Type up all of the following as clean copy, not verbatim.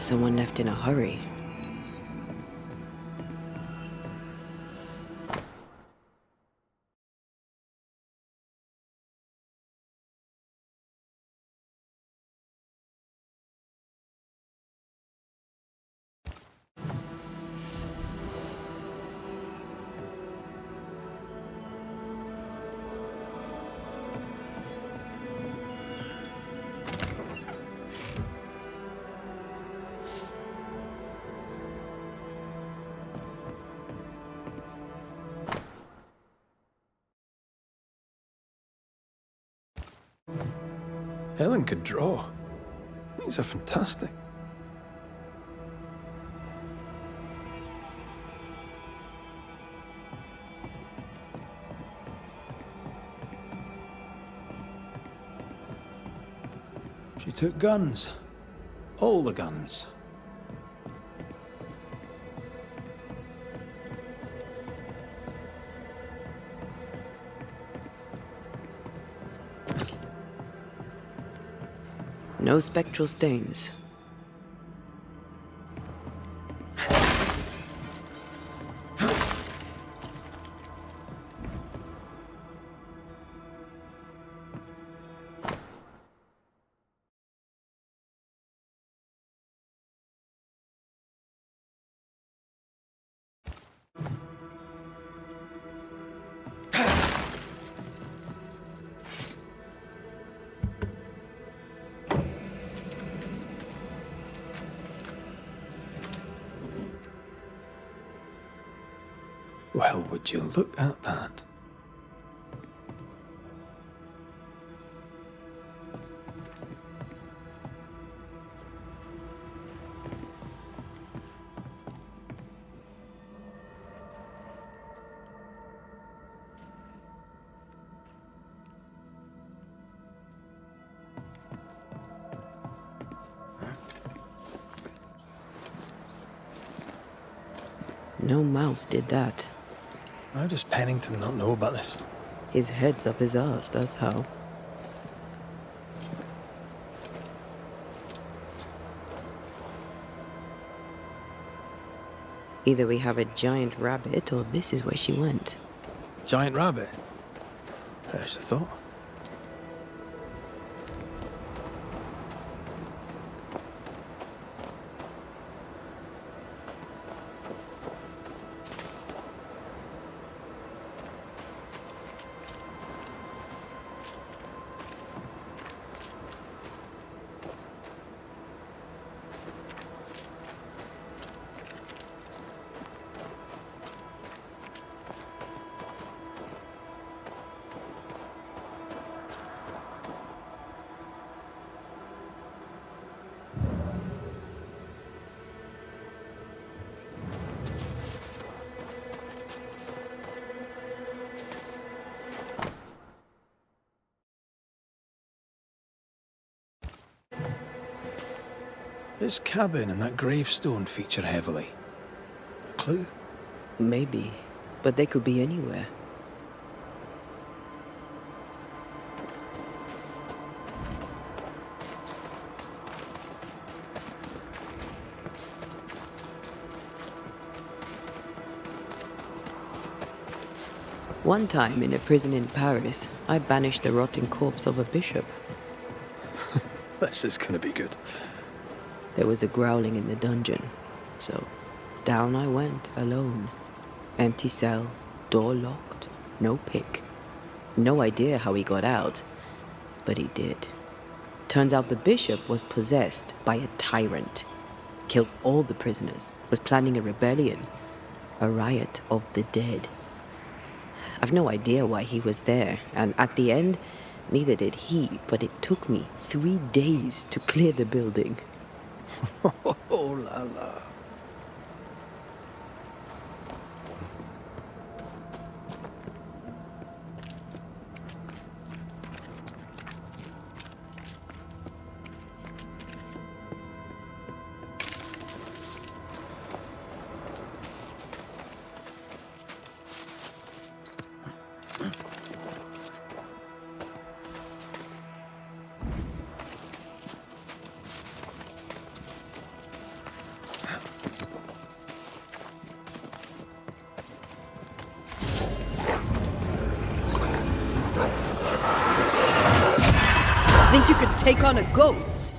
someone left in a hurry. Helen could draw. These are fantastic. She took guns. All the guns. No spectral stains. Well, would you look at that? No mouse did that. How does Pennington not know about this? His head's up his arse, that's how. Either we have a giant rabbit, or this is where she went. Giant rabbit? There's the thought. This cabin and that gravestone feature heavily. A clue? Maybe, but they could be anywhere. One time in a prison in Paris, I banished the rotting corpse of a bishop. This is gonna be good. There was a growling in the dungeon, so down I went alone. Empty cell, door locked, no pick. No idea how he got out, but he did. Turns out the bishop was possessed by a tyrant, killed all the prisoners, was planning a rebellion, a riot of the dead. I've no idea why he was there, and at the end, neither did he, but it took me 3 days to clear the building. Oh la la. take on a ghost?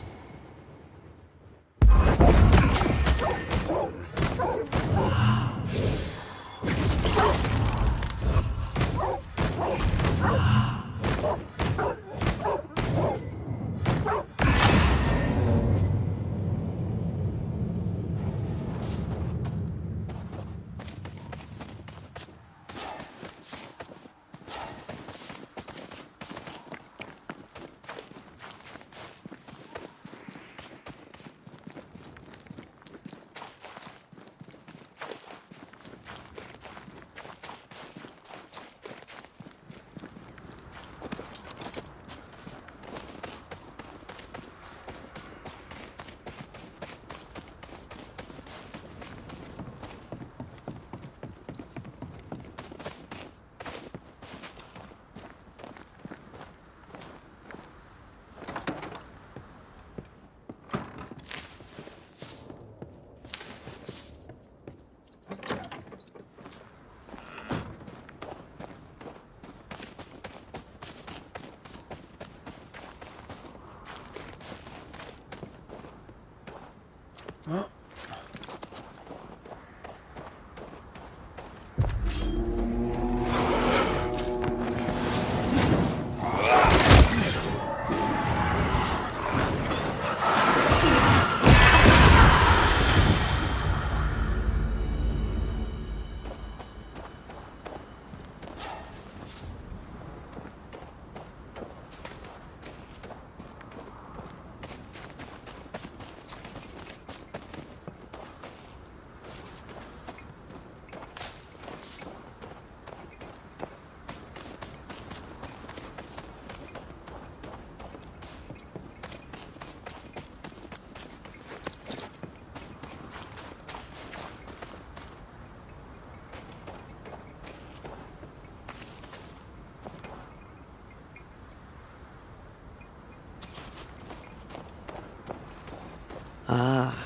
Ah,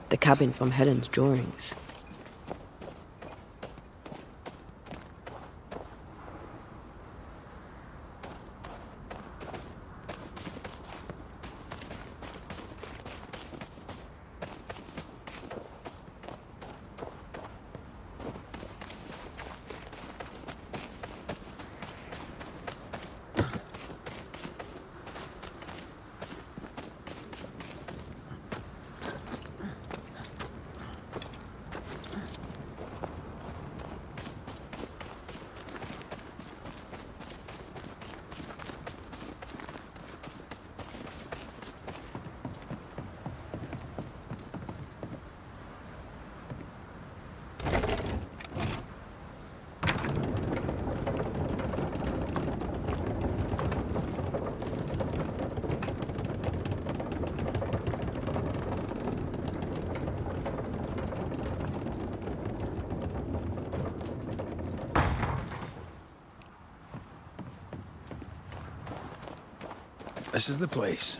the cabin from Helen's drawings. This is the place.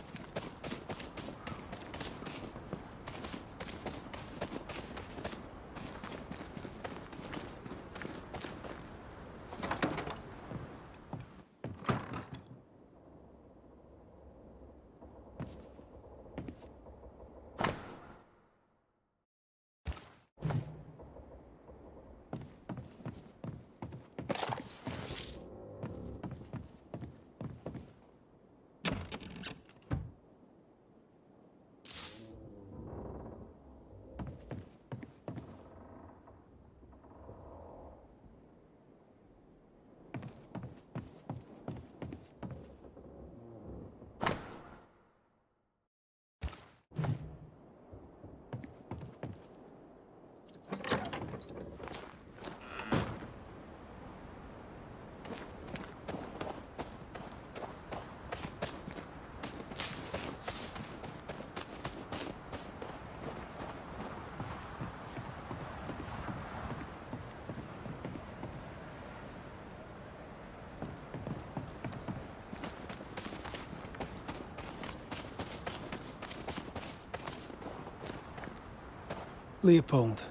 Leopold.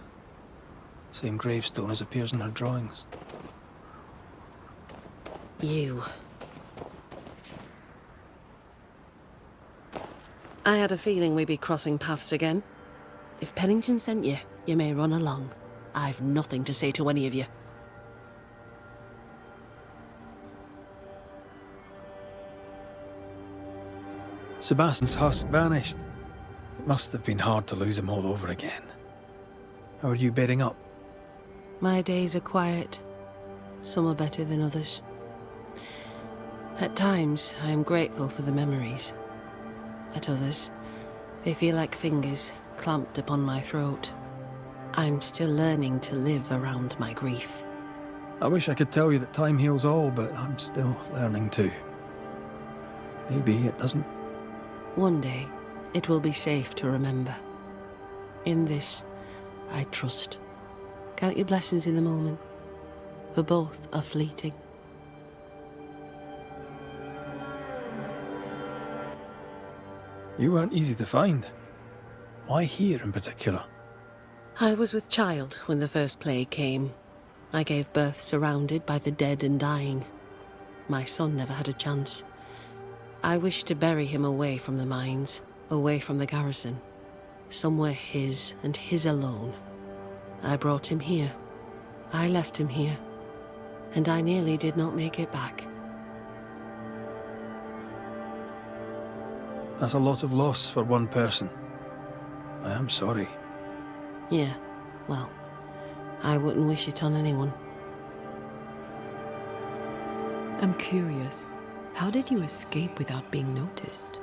Same gravestone as appears in her drawings. You. I had a feeling we'd be crossing paths again. If Pennington sent you, you may run along. I've nothing to say to any of you. Sebastian's husk vanished. It must have been hard to lose him all over again. How are you bedding up? My days are quiet. Some are better than others. At times, I am grateful for the memories. At others, they feel like fingers clamped upon my throat. I'm still learning to live around my grief. I wish I could tell you that time heals all, but I'm still learning too. Maybe it doesn't. One day, it will be safe to remember. In this, I trust. Count your blessings in the moment, for both are fleeting. You weren't easy to find. Why here in particular? I was with child when the first plague came. I gave birth surrounded by the dead and dying. My son never had a chance. I wished to bury him away from the mines, away from the garrison. Somewhere his and his alone. I brought him here. I left him here. And I nearly did not make it back. That's a lot of loss for one person. I am sorry. Yeah, well, I wouldn't wish it on anyone. I'm curious. How did you escape without being noticed?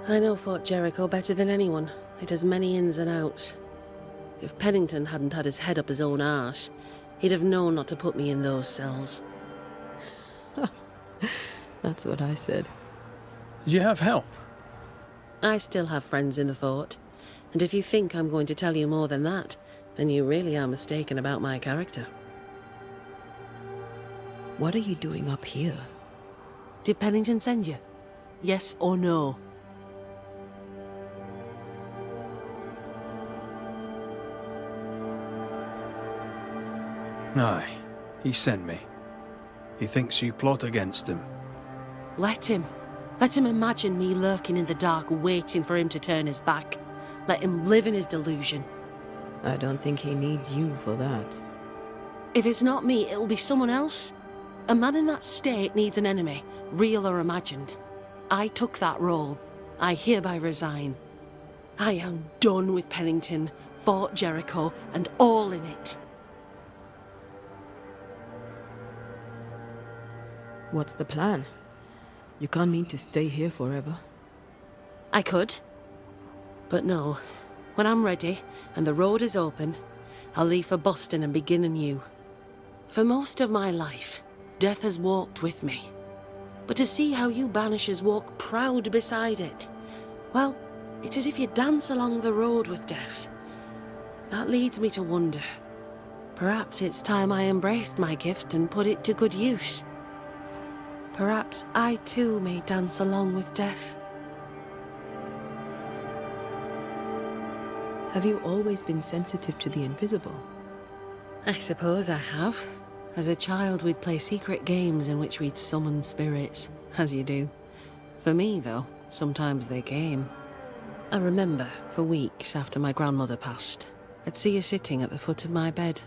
I know Fort Jericho better than anyone. It has many ins and outs. If Pennington hadn't had his head up his own arse, he'd have known not to put me in those cells. That's what I said. Did you have help? I still have friends in the fort, and if you think I'm going to tell you more than that, then you really are mistaken about my character. What are you doing up here? Did Pennington send you? Yes or no? Aye, he sent me. He thinks you plot against him. Let him. Let him imagine me lurking in the dark, waiting for him to turn his back. Let him live in his delusion. I don't think he needs you for that. If it's not me, it'll be someone else. A man in that state needs an enemy, real or imagined. I took that role. I hereby resign. I am done with Pennington, Fort Jericho, and all in it. What's the plan? You can't mean to stay here forever. I could. But no. When I'm ready, and the road is open, I'll leave for Boston and begin anew. For most of my life, death has walked with me. But to see how you Banishers walk proud beside it, well, it's as if you dance along the road with death. That leads me to wonder. Perhaps it's time I embraced my gift and put it to good use. Perhaps I too may dance along with death. Have you always been sensitive to the invisible? I suppose I have. As a child, we'd play secret games in which we'd summon spirits, as you do. For me, though, sometimes they came. I remember, for weeks after my grandmother passed, I'd see her sitting at the foot of my bed.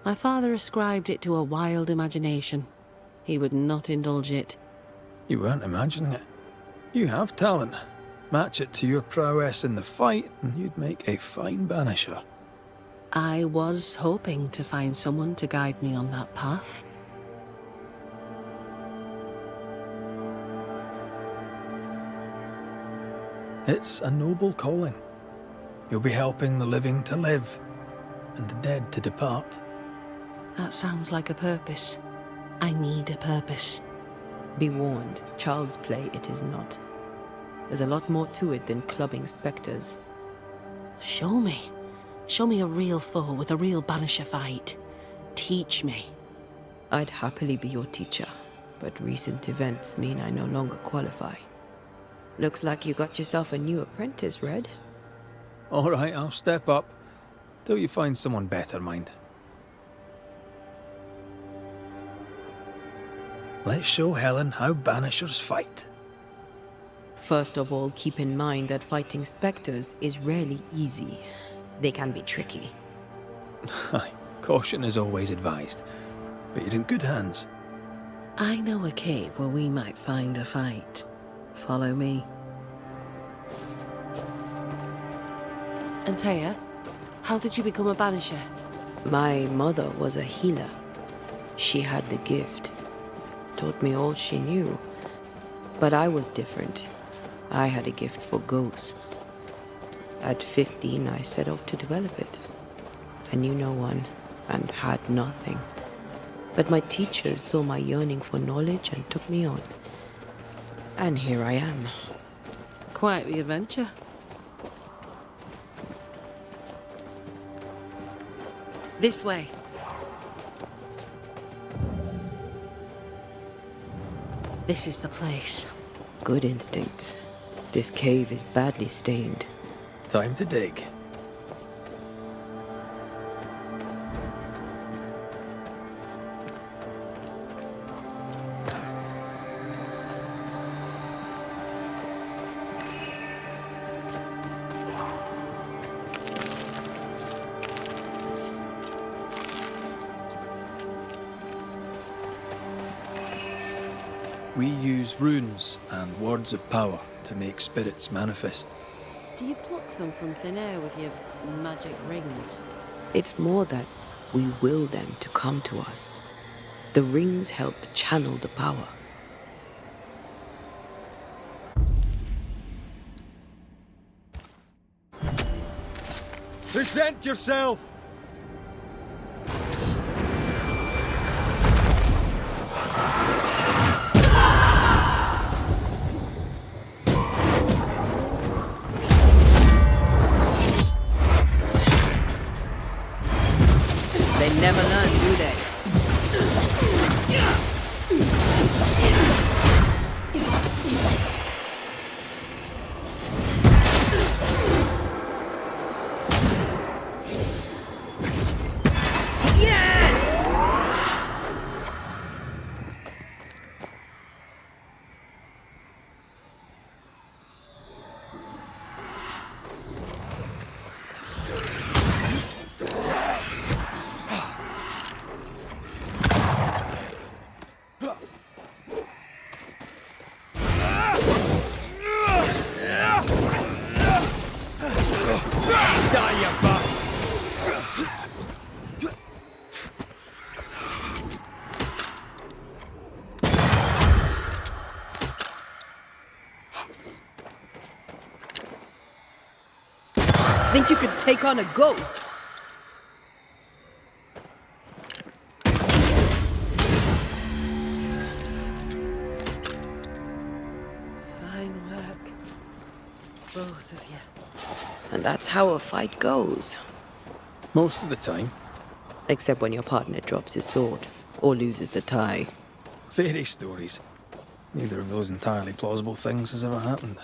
My father ascribed it to a wild imagination. He would not indulge it. You weren't imagining it. You have talent. Match it to your prowess in the fight, and you'd make a fine banisher. I was hoping to find someone to guide me on that path. It's a noble calling. You'll be helping the living to live, and the dead to depart. That sounds like a purpose. I need a purpose. Be warned, child's play it is not. There's a lot more to it than clubbing spectres. Show me. Show me a real foe with a real banisher fight. Teach me. I'd happily be your teacher, but recent events mean I no longer qualify. Looks like you got yourself a new apprentice, Red. All right, I'll step up. Till you find someone better, mind. Let's show Helen how banishers fight. First of all, keep in mind that fighting spectres is rarely easy. They can be tricky. Aye, caution is always advised, but you're in good hands. I know a cave where we might find a fight. Follow me. And Taya, how did you become a banisher? My mother was a healer. She had the gift. Taught me all she knew. But I was different. I had a gift for ghosts. At 15, I set off to develop it. I knew no one and had nothing. But my teachers saw my yearning for knowledge and took me on. And here I am. Quite the adventure. This way. This is the place. Good instincts. This cave is badly stained. Time to dig. We use runes and words of power to make spirits manifest. Do you pluck them from thin air with your magic rings? It's more that we will them to come to us. The rings help channel the power. Present yourself! They never learn, do they? Think you could take on a ghost? Fine work. Both of you. And that's how a fight goes. Most of the time. Except when your partner drops his sword or loses the tie. Fairy stories. Neither of those entirely plausible things has ever happened.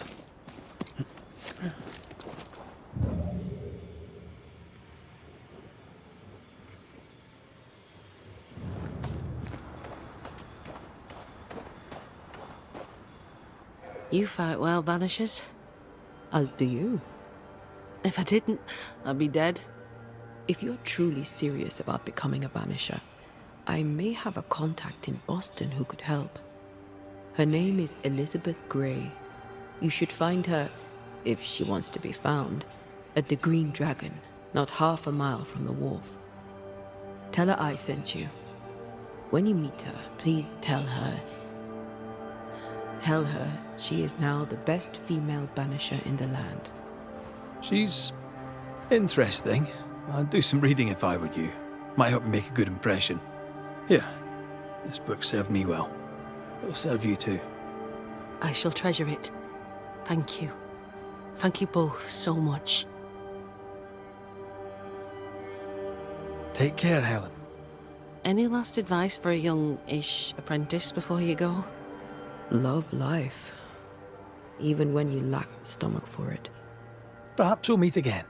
You fight well, Banishers. As do you. If I didn't, I'd be dead. If you're truly serious about becoming a banisher, I may have a contact in Boston who could help. Her name is Elizabeth Grey. You should find her, if she wants to be found, at the Green Dragon, not half a mile from the wharf. Tell her I sent you. When you meet her, please tell her she is now the best female banisher in the land. She's interesting. I'd do some reading if I were you. Might help me make a good impression. Here, this book served me well. It'll serve you too. I shall treasure it. Thank you. Thank you both so much. Take care, Helen. Any last advice for a young-ish apprentice before you go? Love life, even when you lack the stomach for it. Perhaps we'll meet again.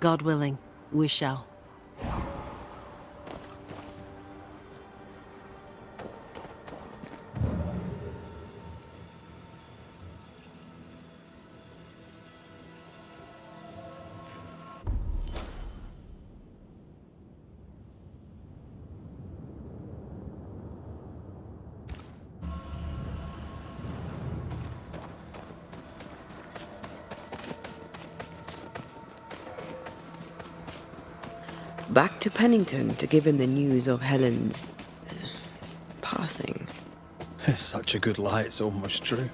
God willing, we shall. back to Pennington to give him the news of Helen's passing. It's such a good lie, it's almost true.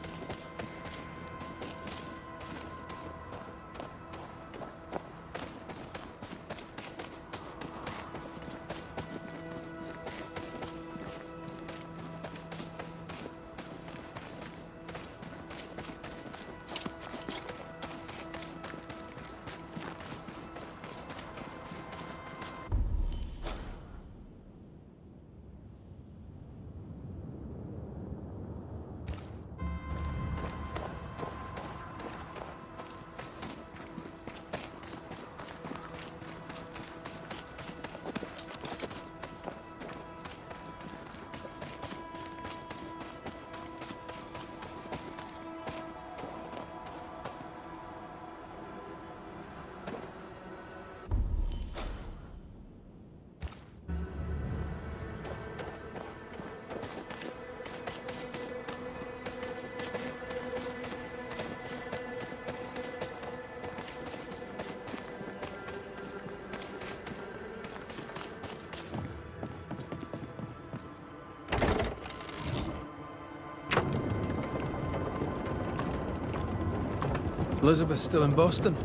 Elizabeth's still in Boston?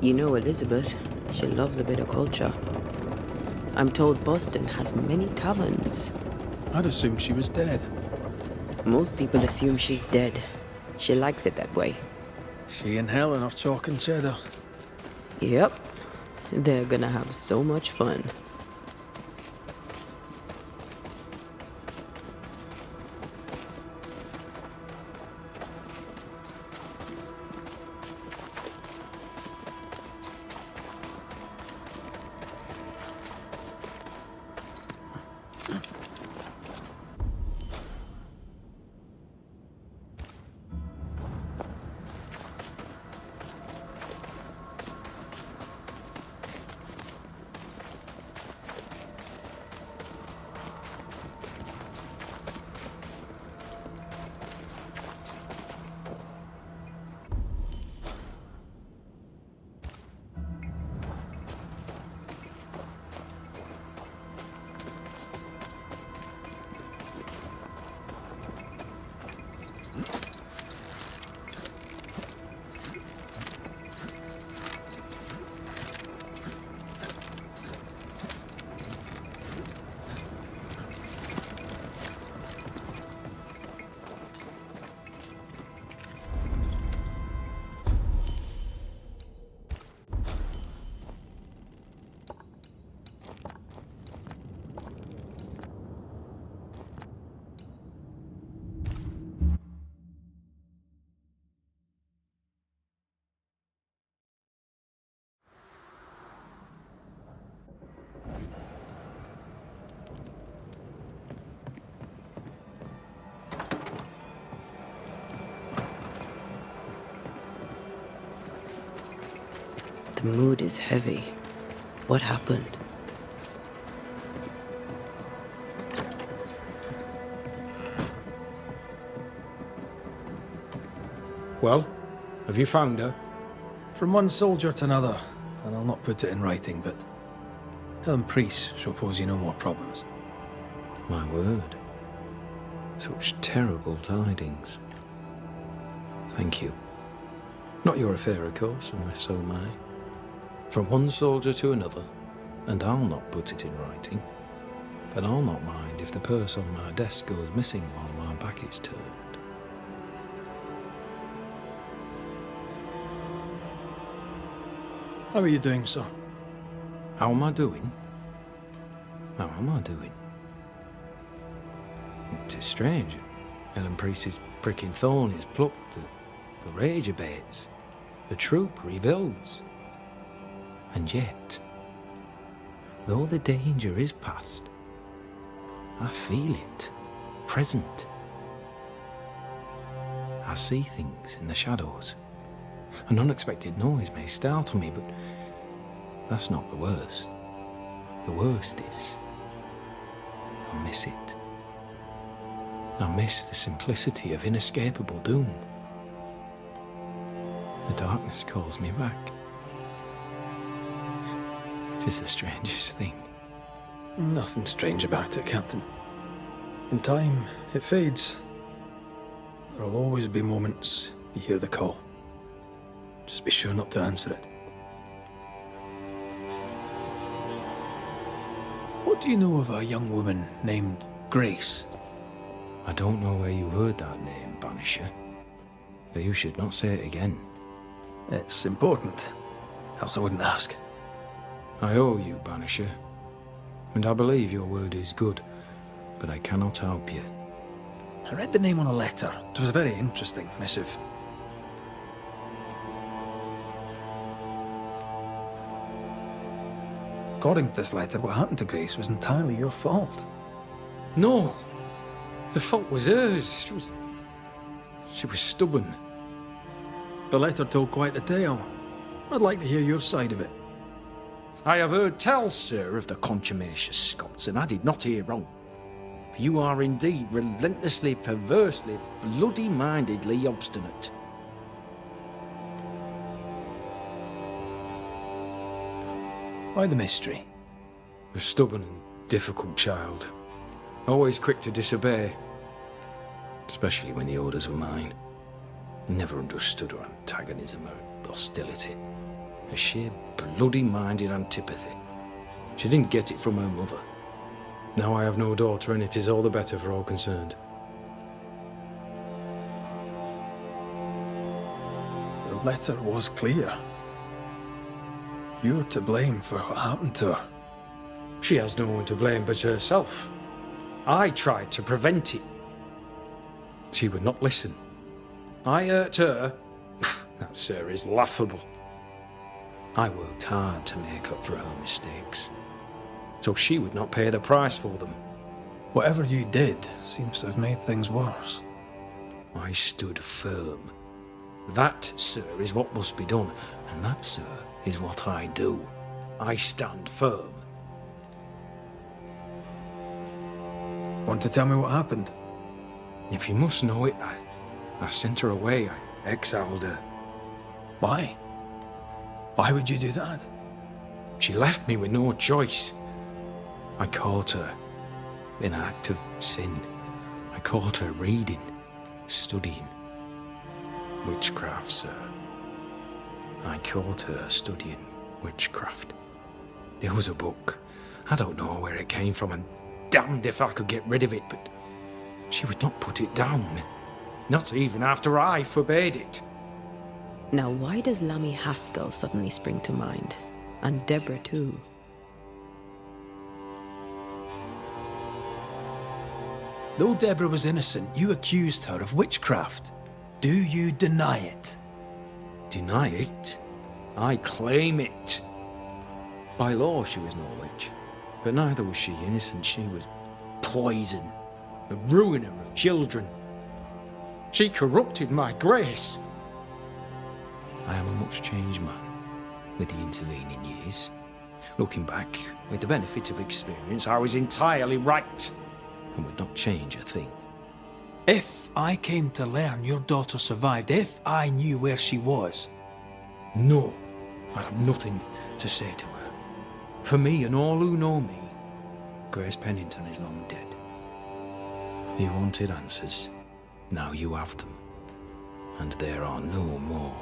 You know Elizabeth. She loves a bit of culture. I'm told Boston has many taverns. I'd assumed she was dead. Most people assume she's dead. She likes it that way. She and Helen are talking cheddar. Yep. They're gonna have so much fun. The mood is heavy. What happened? Well, have you found her? From one soldier to another, and I'll not put it in writing, but Helen Priest shall pose you no more problems. My word. Such terrible tidings. Thank you. Not your affair, of course, unless so am I. From one soldier to another, and I'll not put it in writing. But I'll not mind if the purse on my desk goes missing while my back is turned. How are you doing, sir? How am I doing? How am I doing? It is strange. Helen Priest's pricking thorn is plucked, the rage abates, the troop rebuilds. And yet, though the danger is past, I feel it, present. I see things in the shadows. An unexpected noise may startle me, but that's not the worst. The worst is, I miss it. I miss the simplicity of inescapable doom. The darkness calls me back. 'Tis the strangest thing. Nothing strange about it, Captain. In time, it fades. There'll always be moments you hear the call. Just be sure not to answer it. What do you know of a young woman named Grace? I don't know where you heard that name, Banisher, but you should not say it again. It's important, else I wouldn't ask. I owe you, Banisher, and I believe your word is good, but I cannot help you. I read the name on a letter. It was a very interesting missive. According to this letter, what happened to Grace was entirely your fault. No! The fault was hers. She was stubborn. The letter told quite the tale. I'd like to hear your side of it. I have heard tell, sir, of the contumacious Scots, and I did not hear wrong. For you are indeed relentlessly, perversely, bloody-mindedly obstinate. Why the mystery? A stubborn and difficult child. Always quick to disobey. Especially when the orders were mine. Never understood her antagonism or hostility. A sheer bloody-minded antipathy. She didn't get it from her mother. Now I have no daughter, and it is all the better for all concerned. The letter was clear. You're to blame for what happened to her. She has no one to blame but herself. I tried to prevent it. She would not listen. I hurt her. That, sir, is laughable. I worked hard to make up for her mistakes, so she would not pay the price for them. Whatever you did seems to have made things worse. I stood firm. That, sir, is what must be done, and that, sir, is what I do. I stand firm. Want to tell me what happened? If you must know it, I sent her away. I exiled her. Why? Why would you do that? She left me with no choice. I caught her in an act of sin. I caught her reading, studying. Witchcraft, sir. I caught her studying witchcraft. There was a book. I don't know where it came from, and damned if I could get rid of it, but she would not put it down. Not even after I forbade it. Now, why does Lammy Haskell suddenly spring to mind? And Deborah, too. Though Deborah was innocent, you accused her of witchcraft. Do you deny it? Deny it? I claim it. By law, she was no witch, but neither was she innocent. She was poison, a ruiner of children. She corrupted my grace. I am a much changed man with the intervening years. Looking back, with the benefit of experience, I was entirely right and would not change a thing. If I came to learn your daughter survived, if I knew where she was... No, I have nothing to say to her. For me and all who know me, Grace Pennington is long dead. You wanted answers. Now you have them. And there are no more.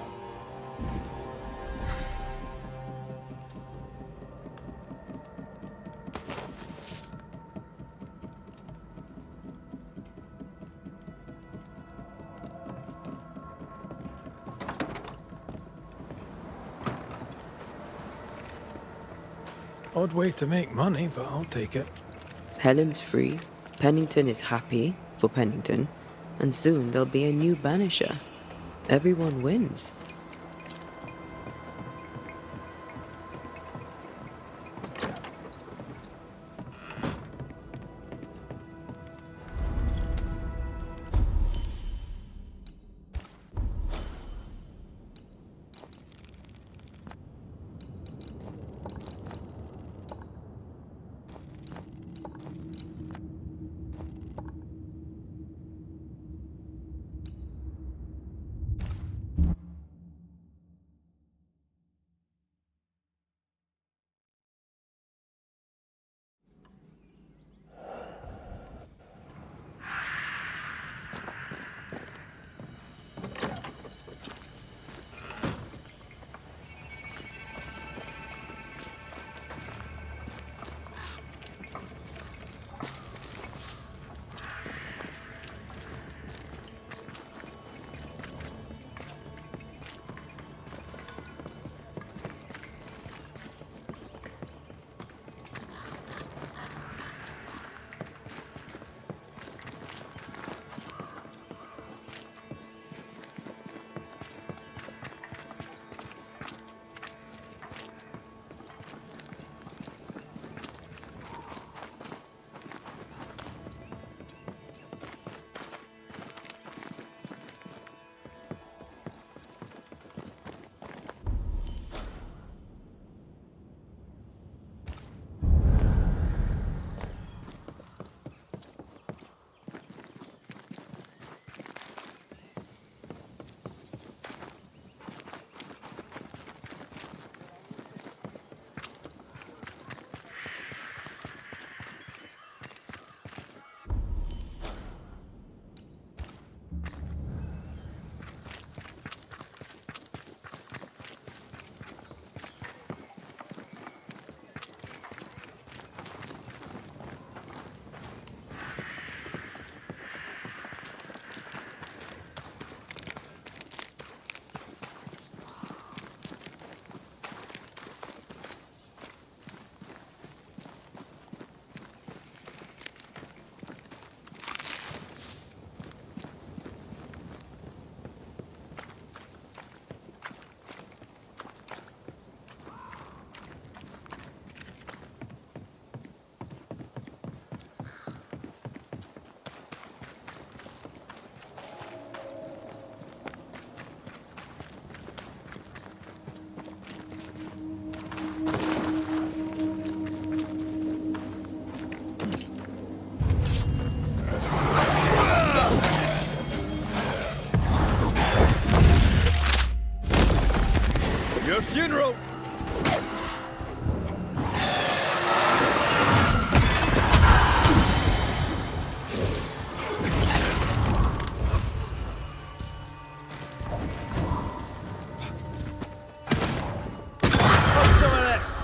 Odd way to make money, but I'll take it. Helen's free, Pennington is happy for Pennington, and soon there'll be a new Banisher. Everyone wins. A funeral! Have some of this!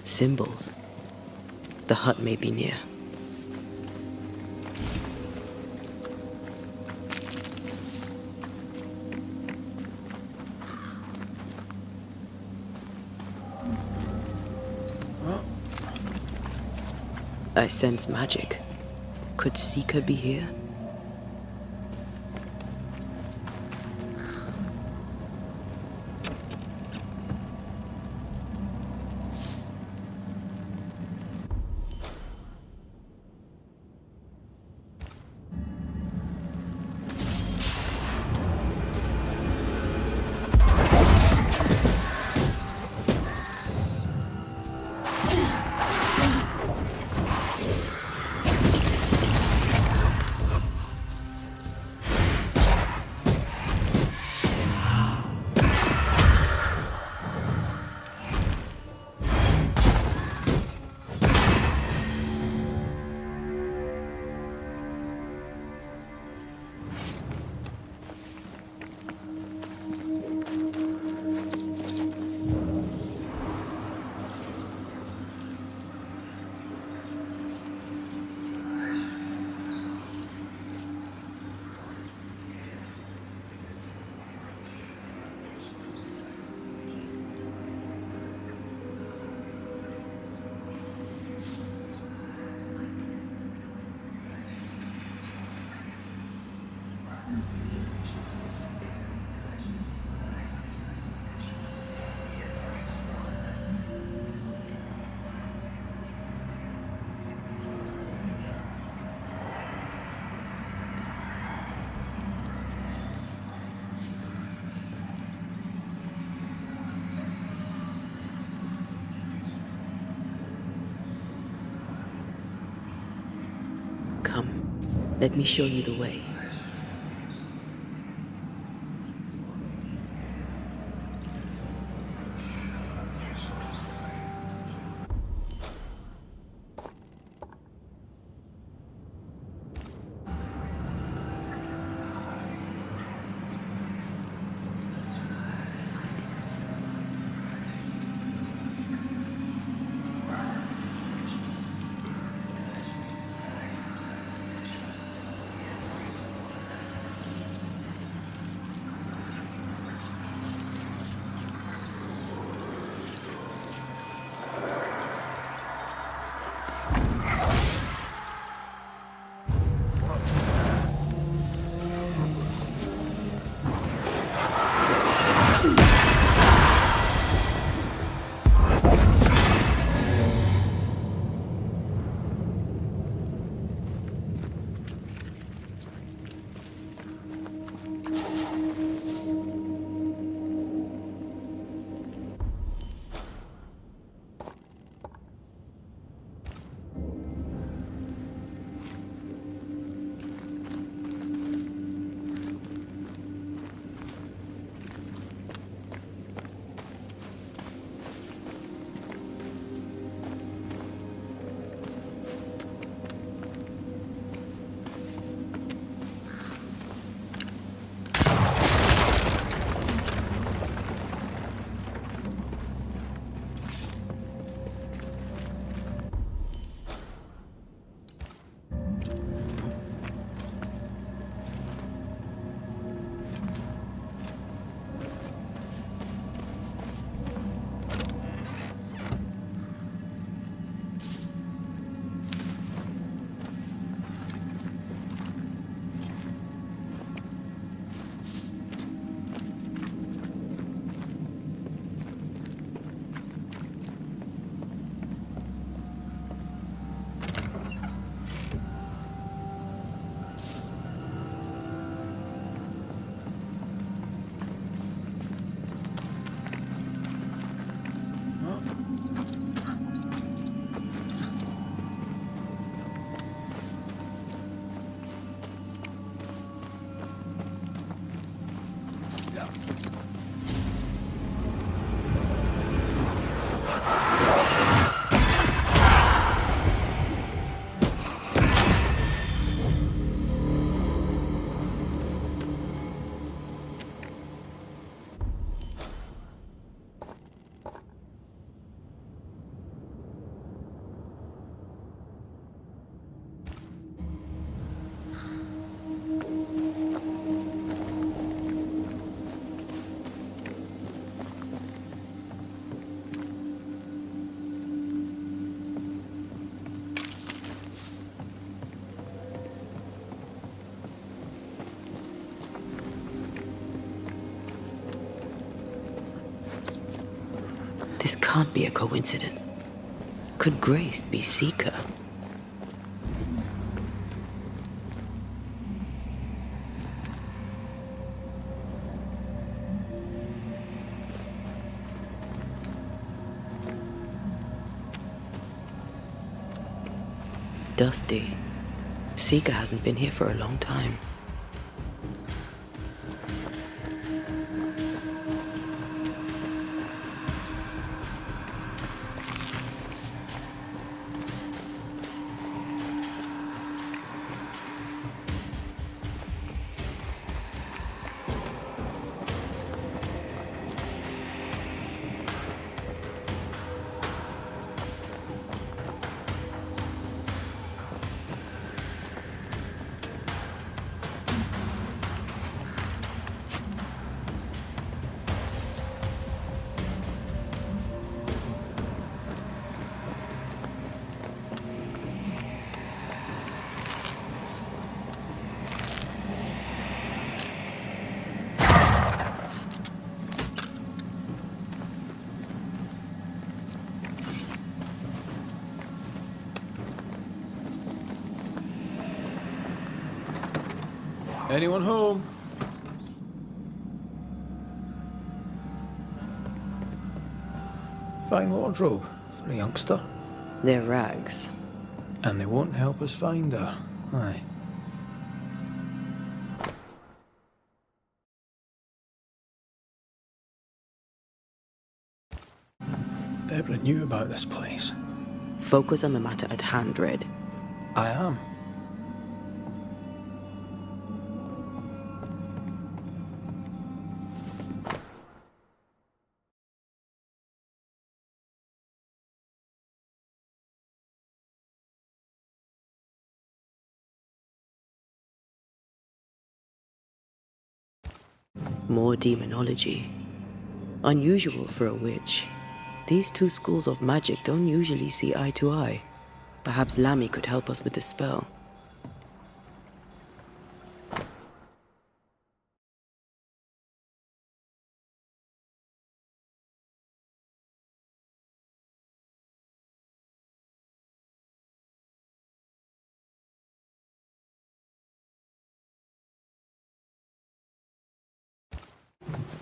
Symbols. The hut may be near. I sense magic. Could Seeker be here? Come, let me show you the way. This can't be a coincidence. Could Grace be Seeker? Dusty. Seeker hasn't been here for a long time. Anyone home? Fine wardrobe for a youngster. They're rags. And they won't help us find her. Aye. Deborah knew about this place. Focus on the matter at hand, Red. I am. More demonology. Unusual for a witch. These two schools of magic don't usually see eye to eye. Perhaps Lammy could help us with the spell.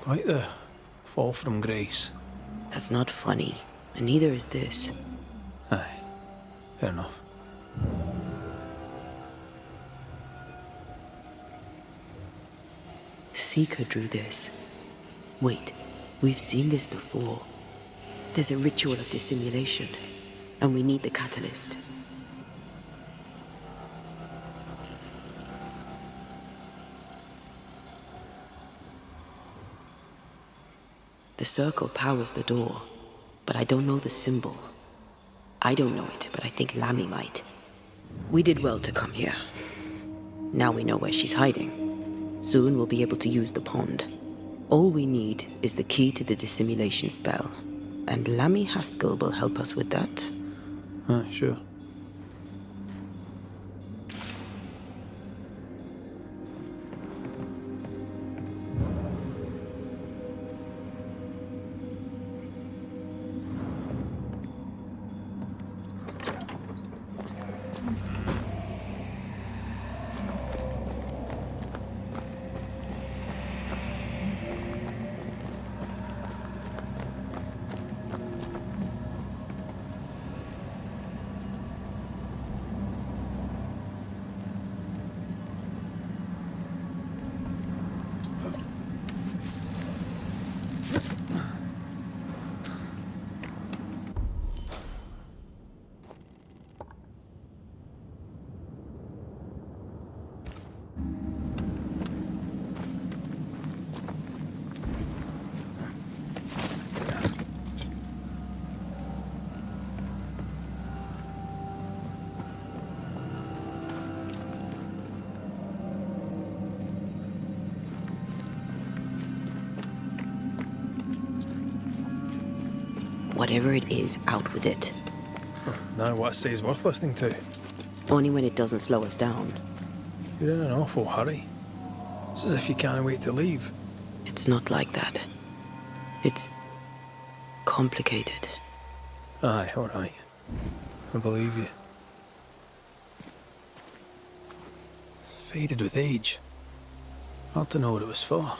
Quite the fall from grace. That's not funny, and neither is this. Aye, fair enough. Seeker drew this. Wait, we've seen this before. There's a ritual of dissimulation, and we need the catalyst. The circle powers the door, but I don't know the symbol. I don't know it, but I think Lammy might. We did well to come here. Now we know where she's hiding. Soon we'll be able to use the pond. All we need is the key to the dissimulation spell, and Lammy Haskell will help us with that. Sure. Whatever it is, out with it. Now what I say is worth listening to. Only when it doesn't slow us down. You're in an awful hurry. It's as if you can't wait to leave. It's not like that. It's complicated. Aye, alright. I believe you. It's faded with age. Hard to know what it was for.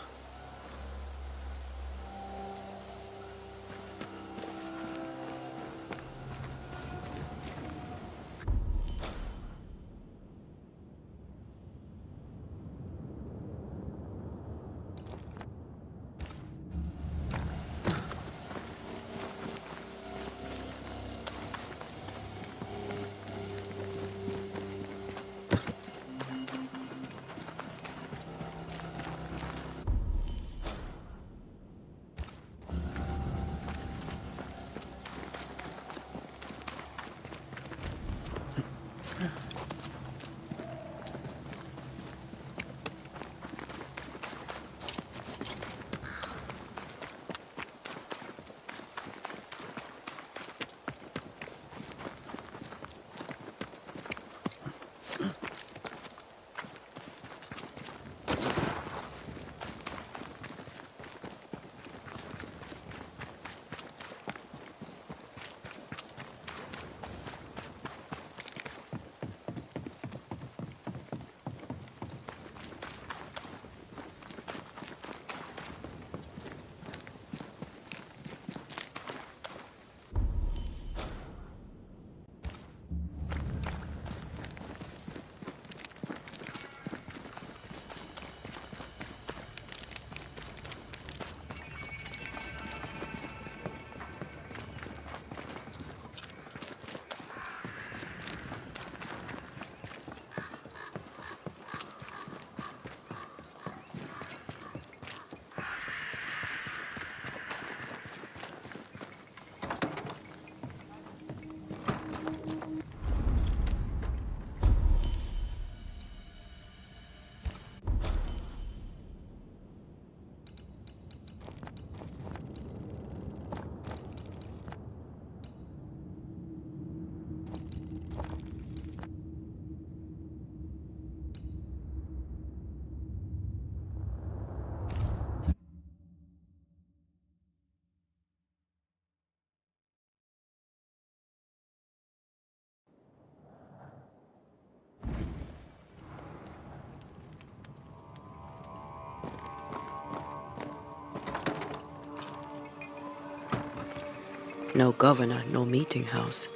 No governor, no meeting house,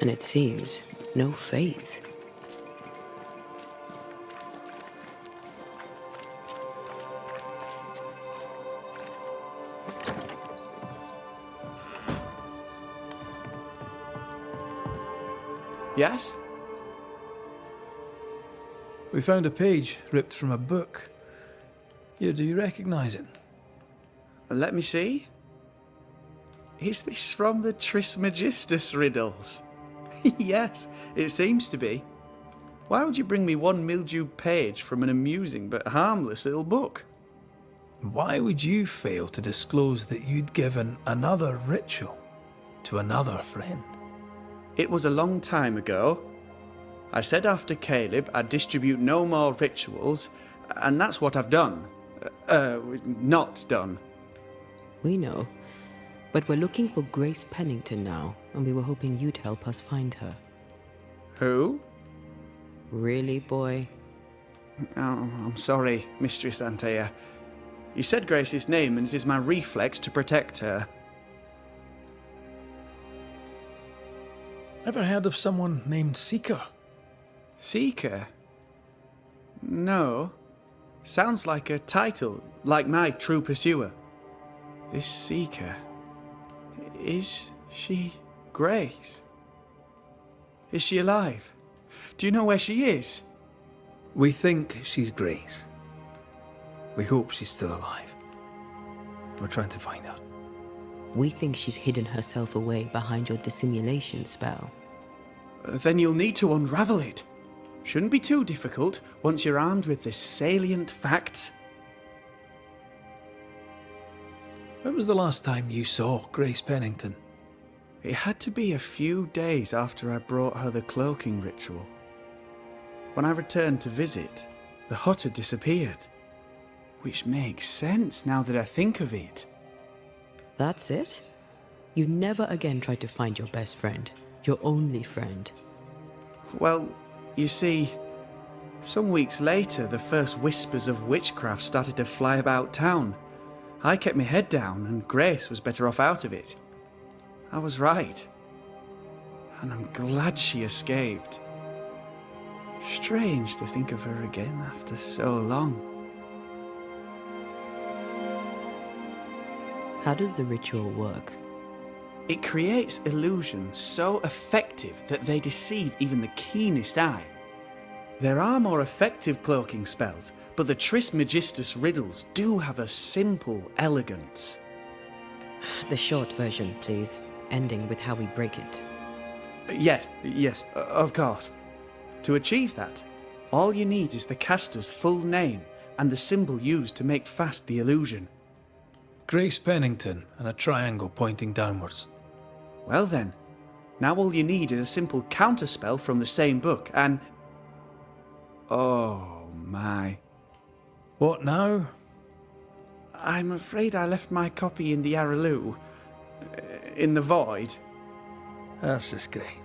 and it seems no faith. Yes? We found a page ripped from a book. Here, do you recognise it? Let me see. Is this from the Trismegistus riddles? Yes, it seems to be. Why would you bring me one mildewed page from an amusing but harmless little book? Why would you fail to disclose that you'd given another ritual to another friend? It was a long time ago. I said after Caleb I'd distribute no more rituals, and that's what I've done. Not done. We know, but we're looking for Grace Pennington now, and we were hoping you'd help us find her. Who? Really, boy? Oh, I'm sorry, Mistress Antea. You said Grace's name, and it is my reflex to protect her. Ever heard of someone named Seeker? Seeker? No. Sounds like a title, like my true pursuer. This Seeker... Is she Grace? Is she alive? Do you know where she is? We think she's Grace. We hope she's still alive. We're trying to find out. We think she's hidden herself away behind your dissimulation spell. Then you'll need to unravel it. Shouldn't be too difficult once you're armed with the salient facts. When was the last time you saw Grace Pennington? It had to be a few days after I brought her the cloaking ritual. When I returned to visit, the hut had disappeared. Which makes sense now that I think of it. That's it? You never again tried to find your best friend, your only friend. Well, you see, some weeks later, the first whispers of witchcraft started to fly about town. I kept my head down, and Grace was better off out of it. I was right. And I'm glad she escaped. Strange to think of her again after so long. How does the ritual work? It creates illusions so effective that they deceive even the keenest eye. There are more effective cloaking spells, but the Trismegistus riddles do have a simple elegance. The short version, please, ending with how we break it. Yes, of course. To achieve that, all you need is the caster's full name and the symbol used to make fast the illusion. Grace Pennington and a triangle pointing downwards. Well then, now all you need is a simple counterspell from the same book and... Oh my. What now? I'm afraid I left my copy in the Araloo. In the void. That's just great.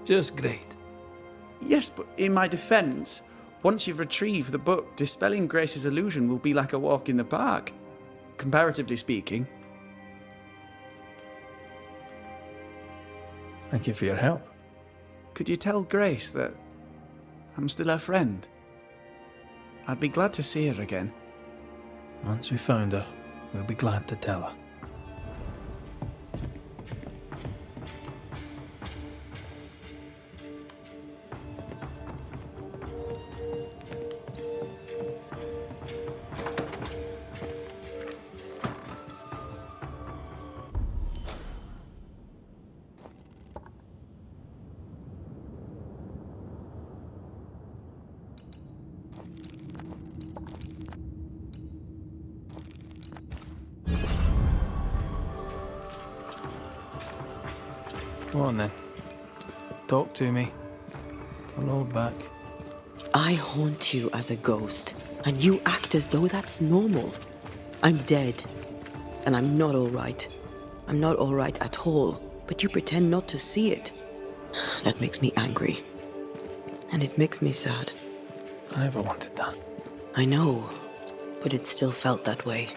Just great. Yes, but in my defence, once you've retrieved the book, dispelling Grace's illusion will be like a walk in the park. Comparatively speaking. Thank you for your help. Could you tell Grace that I'm still her friend? I'd be glad to see her again. Once we found her, we'll be glad to tell her. Come on then. Talk to me. Don't hold back. I haunt you as a ghost, and you act as though that's normal. I'm dead, and I'm not all right. I'm not all right at all, but you pretend not to see it. That makes me angry. And it makes me sad. I never wanted that. I know, but it still felt that way.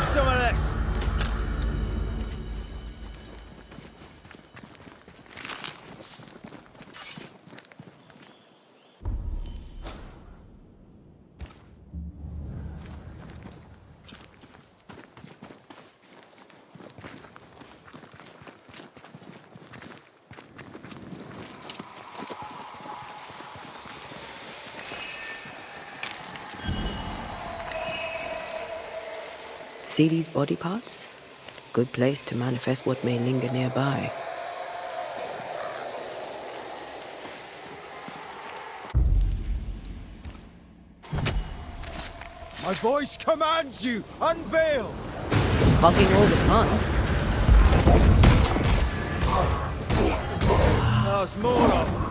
Have some of this. See these body parts? Good place to manifest what may linger nearby. My voice commands you. Unveil. Hogging all the fun. There's more of them.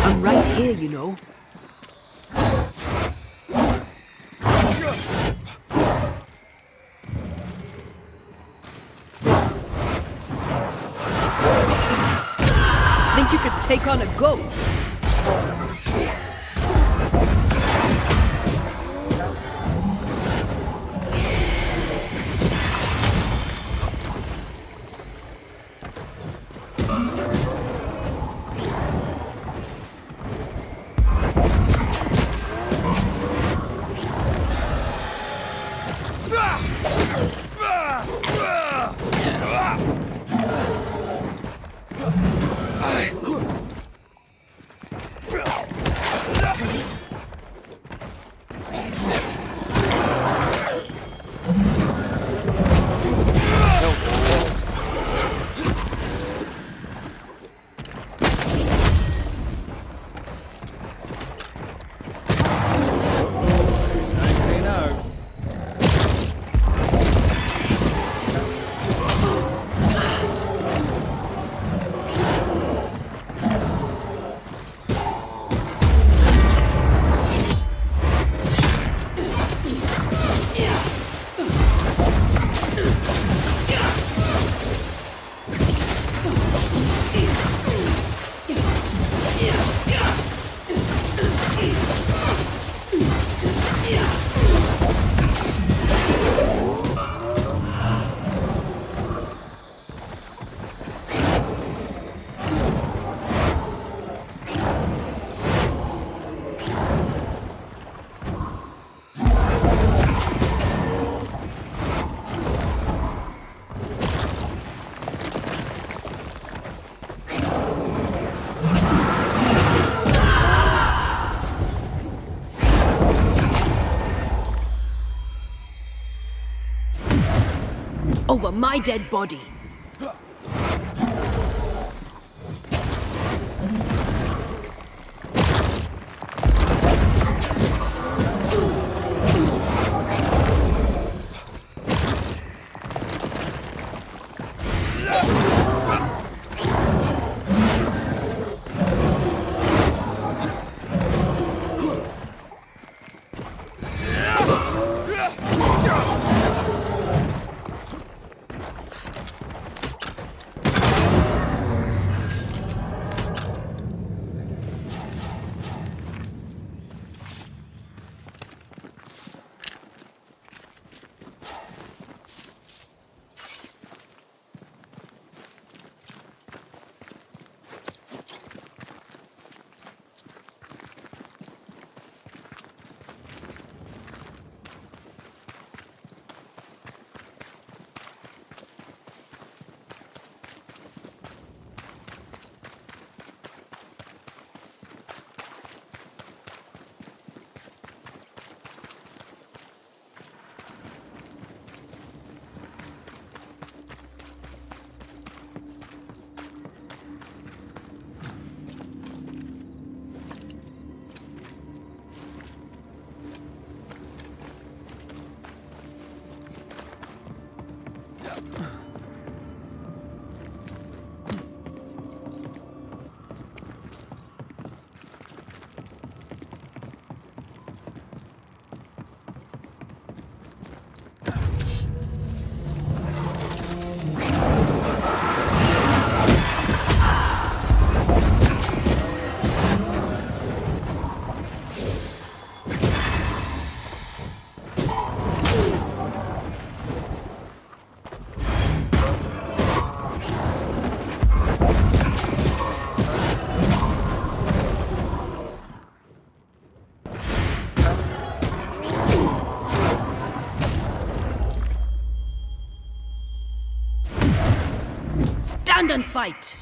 I'm right here, you know. Think you could take on a ghost? Over my dead body. Stand and fight!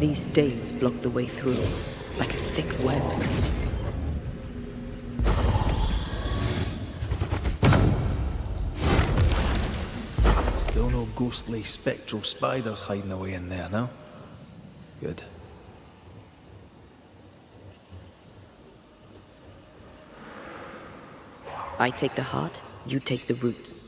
These stains block the way through, like a thick web. Still no ghostly, spectral spiders hiding away in there, no? Good. I take the heart, you take the roots.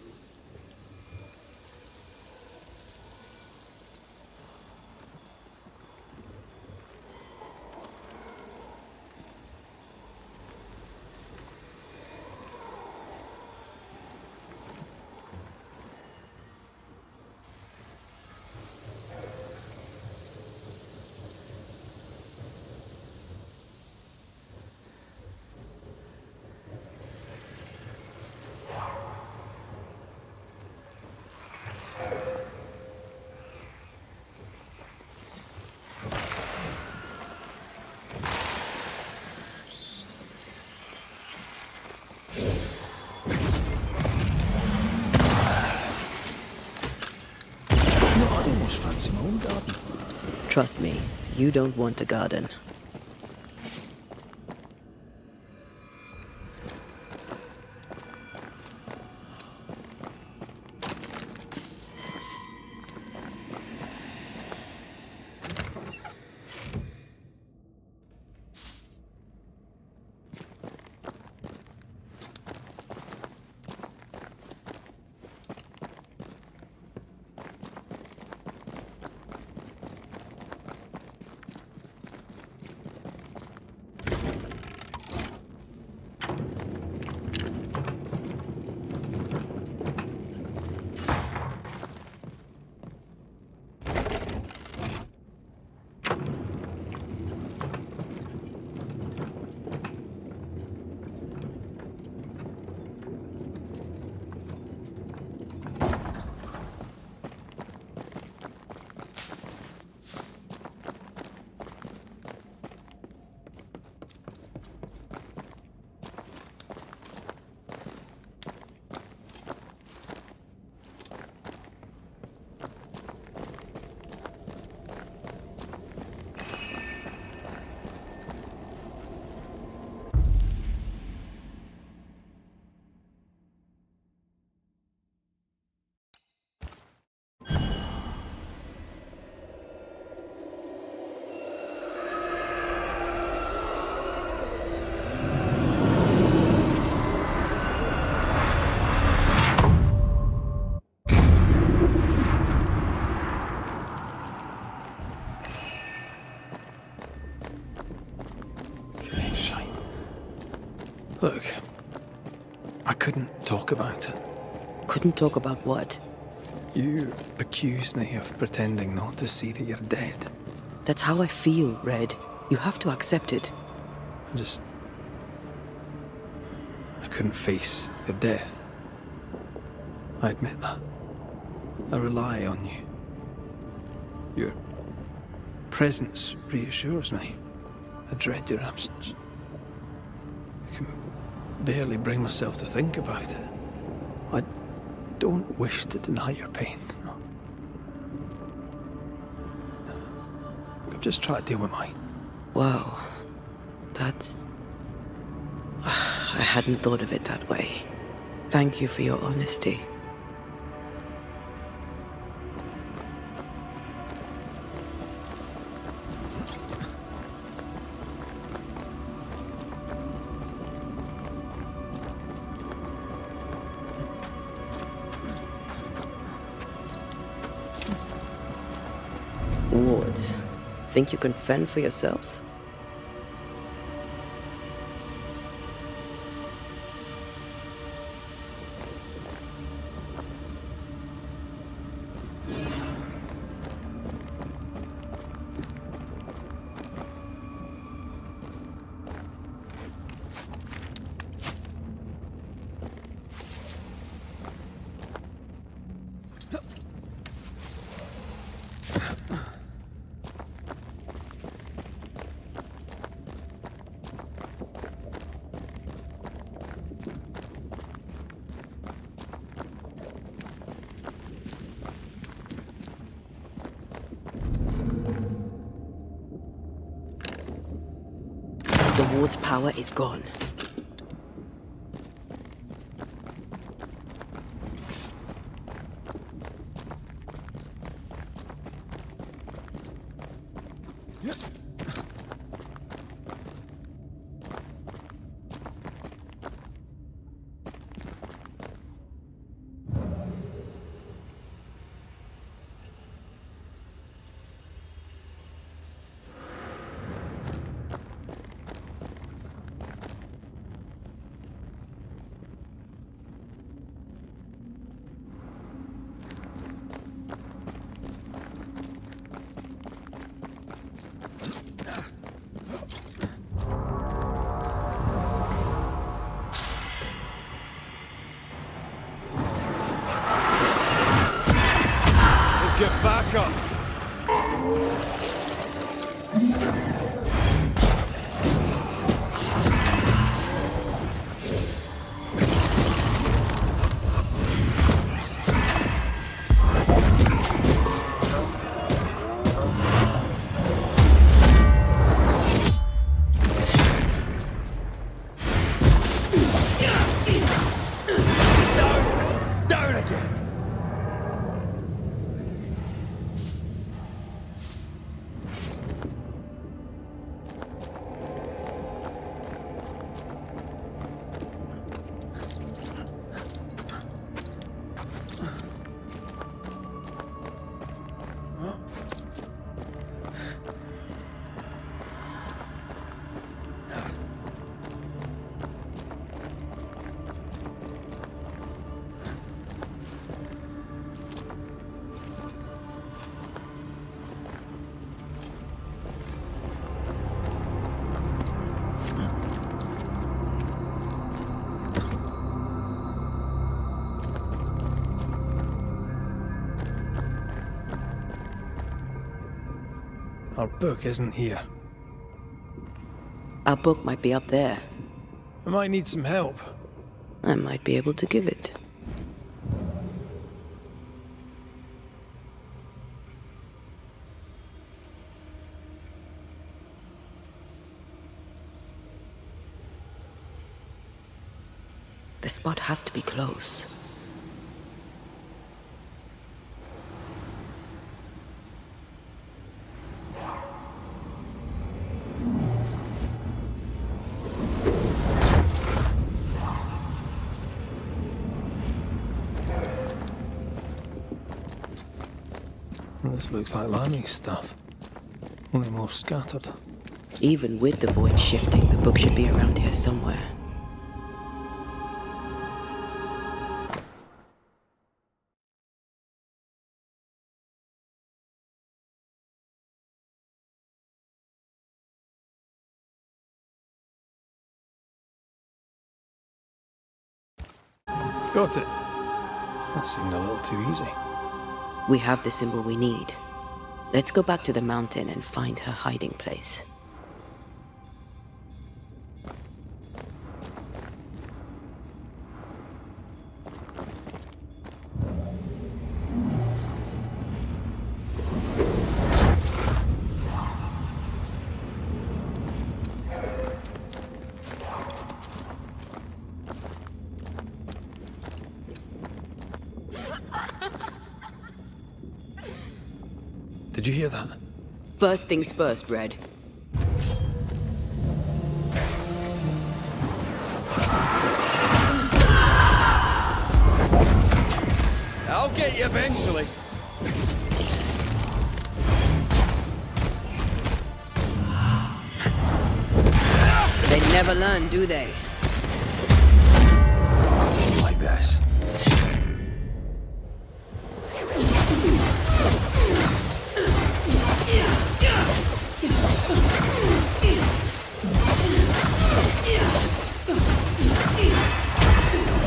Fancy my own garden. Trust me, you don't want a garden. Look, I couldn't talk about it. Couldn't talk about what? You accused me of pretending not to see that you're dead. That's how I feel, Red. You have to accept it. I couldn't face your death. I admit that. I rely on you. Your presence reassures me. I dread your absence. I can barely bring myself to think about it. I don't wish to deny your pain. No. I'm just trying to deal with mine. Wow. That's... I hadn't thought of it that way. Thank you for your honesty. Wards, think you can fend for yourself? The ward's power is gone. Get back up! Down again! Our book isn't here. Our book might be up there. I might need some help. I might be able to give it. The spot has to be close. This looks like Lami's stuff, only more scattered. Even with the void shifting, the book should be around here somewhere. Got it. That seemed a little too easy. We have the symbol we need. Let's go back to the mountain and find her hiding place. Did you hear that? First things first, Red. I'll get you eventually. They never learn, do they? Like this.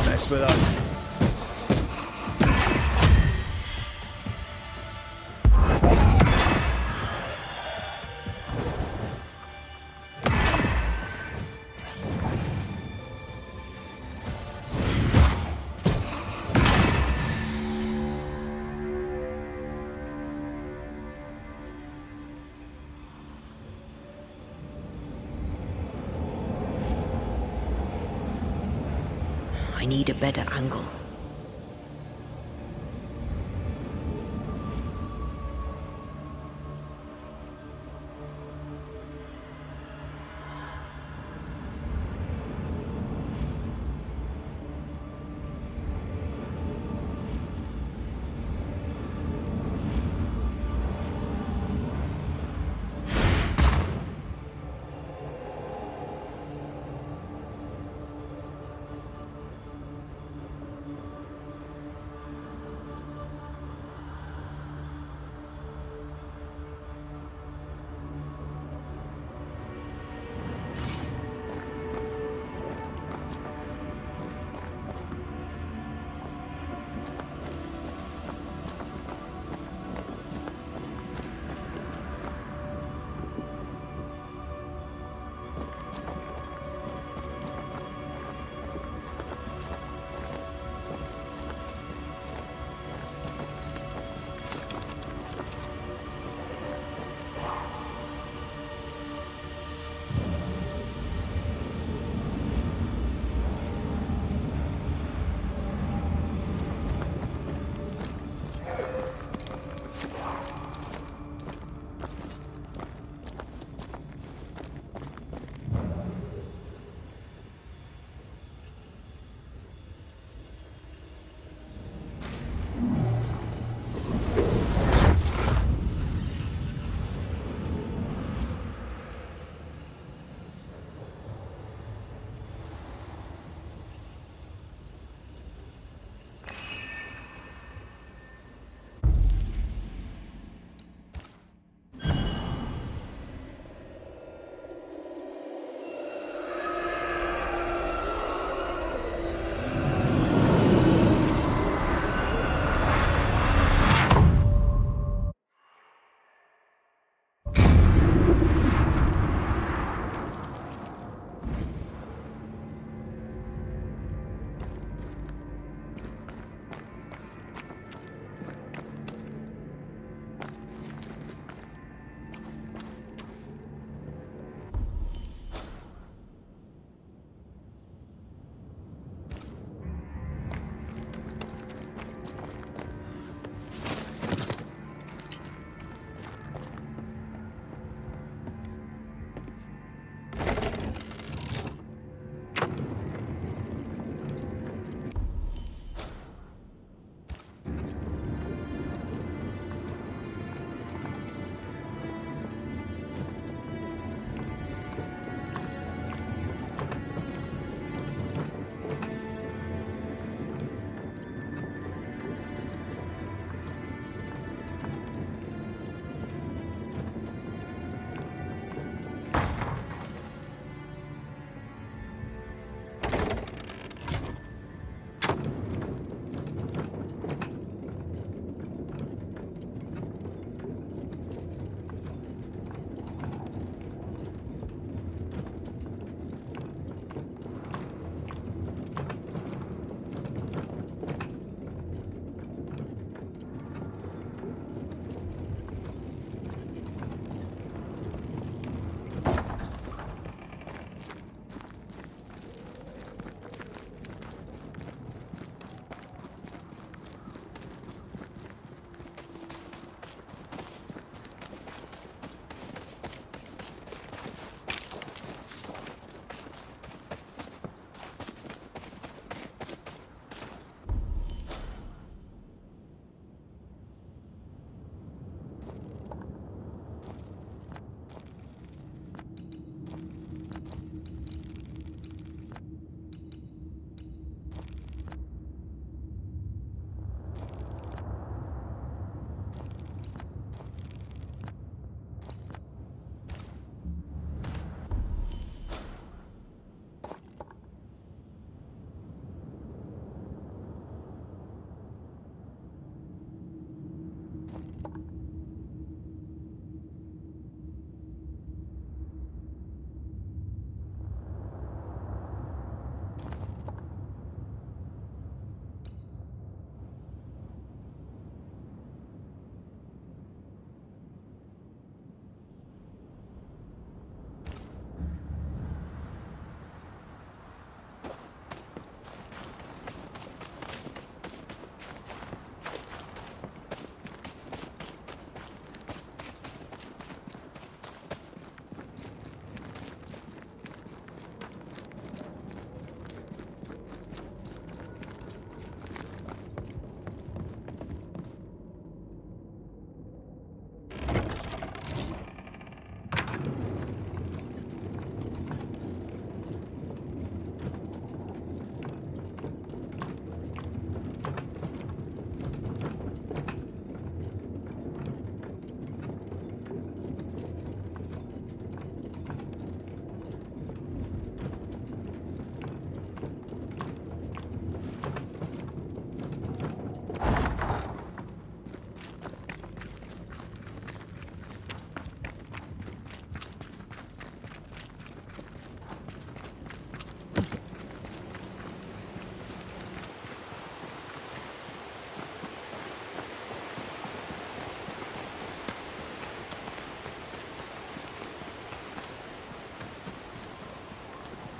Mess with us. I need a better angle.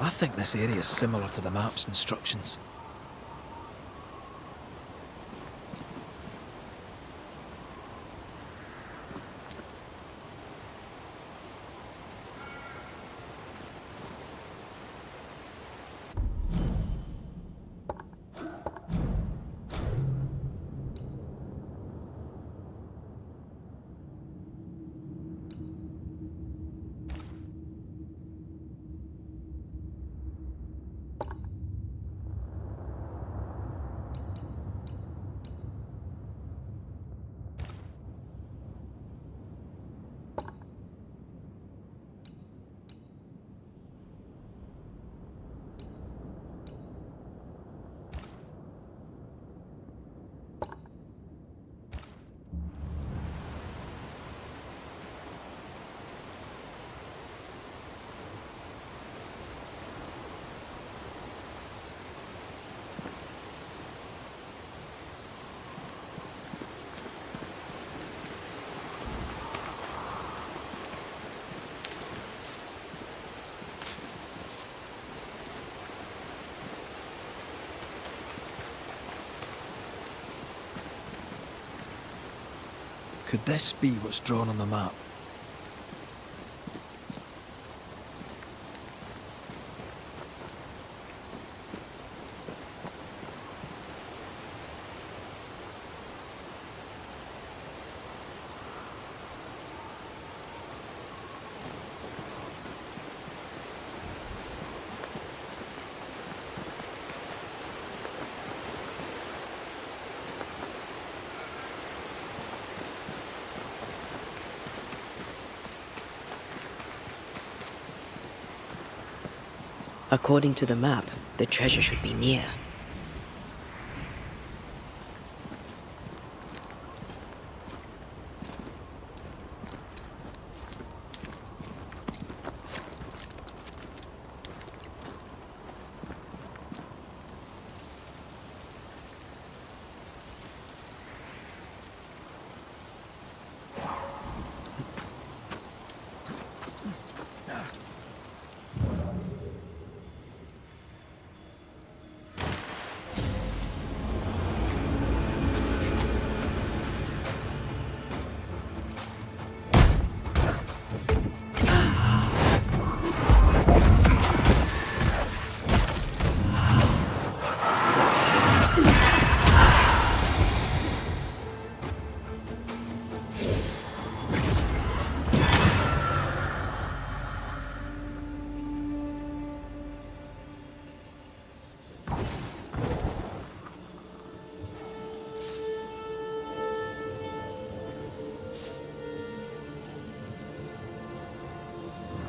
I think this area is similar to the map's instructions. Could this be what's drawn on the map? According to the map, the treasure should be near.